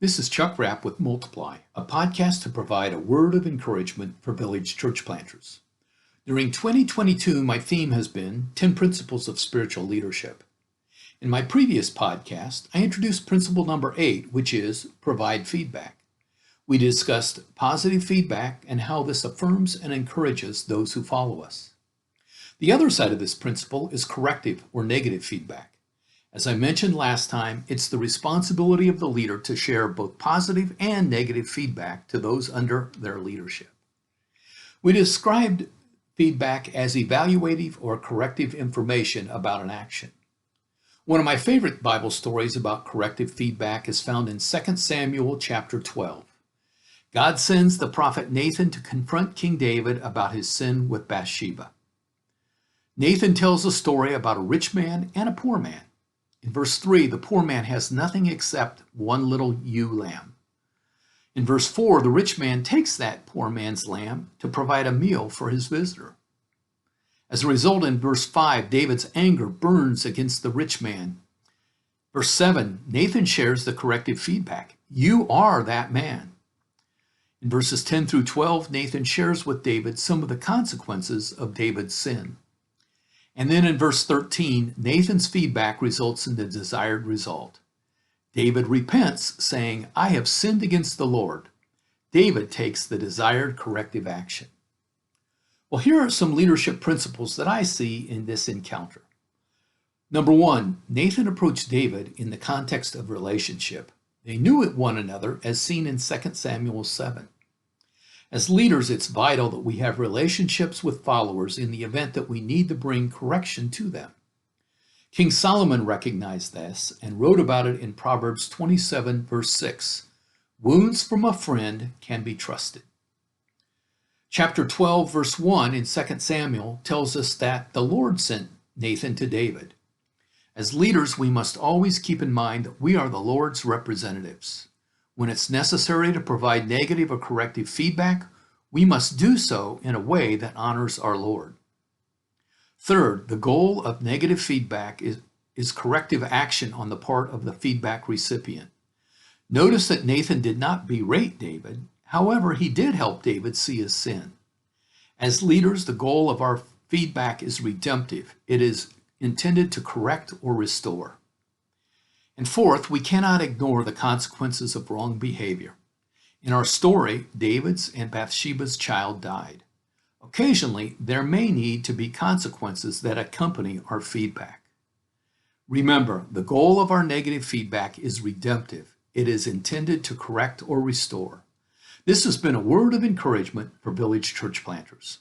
This is Chuck Rapp with Multiply, a podcast to provide a word of encouragement for village church planters. During 2022, my theme has been 10 Principles of Spiritual Leadership. In my previous podcast, I introduced principle number 8, which is provide feedback. We discussed positive feedback and how this affirms and encourages those who follow us. The other side of this principle is corrective or negative feedback. As I mentioned last time, it's the responsibility of the leader to share both positive and negative feedback to those under their leadership. We described feedback as evaluative or corrective information about an action. One of my favorite Bible stories about corrective feedback is found in 2 Samuel chapter 12. God sends the prophet Nathan to confront King David about his sin with Bathsheba. Nathan tells a story about a rich man and a poor man. In verse 3, the poor man has nothing except one little ewe lamb. In verse 4, the rich man takes that poor man's lamb to provide a meal for his visitor. As a result, in verse 5, David's anger burns against the rich man. Verse 7, Nathan shares the corrective feedback. You are that man. In verses 10 through 12, Nathan shares with David some of the consequences of David's sin. And then in verse 13, Nathan's feedback results in the desired result. David repents, saying, I have sinned against the Lord. David takes the desired corrective action. Well, here are some leadership principles that I see in this encounter. Number 1, Nathan approached David in the context of relationship. They knew one another as seen in 2 Samuel 7. As leaders, it's vital that we have relationships with followers in the event that we need to bring correction to them. King Solomon recognized this and wrote about it in Proverbs 27, verse 6. Wounds from a friend can be trusted. Chapter 12, verse 1 in 2 Samuel tells us that the Lord sent Nathan to David. As leaders, we must always keep in mind that we are the Lord's representatives. When it's necessary to provide negative or corrective feedback, we must do so in a way that honors our Lord. Third, the goal of negative feedback is corrective action on the part of the feedback recipient. Notice that Nathan did not berate David. However, he did help David see his sin. As leaders, the goal of our feedback is redemptive. It is intended to correct or restore. And fourth, we cannot ignore the consequences of wrong behavior. In our story, David's and Bathsheba's child died. Occasionally, there may need to be consequences that accompany our feedback. Remember, the goal of our negative feedback is redemptive. It is intended to correct or restore. This has been a word of encouragement for village church planters.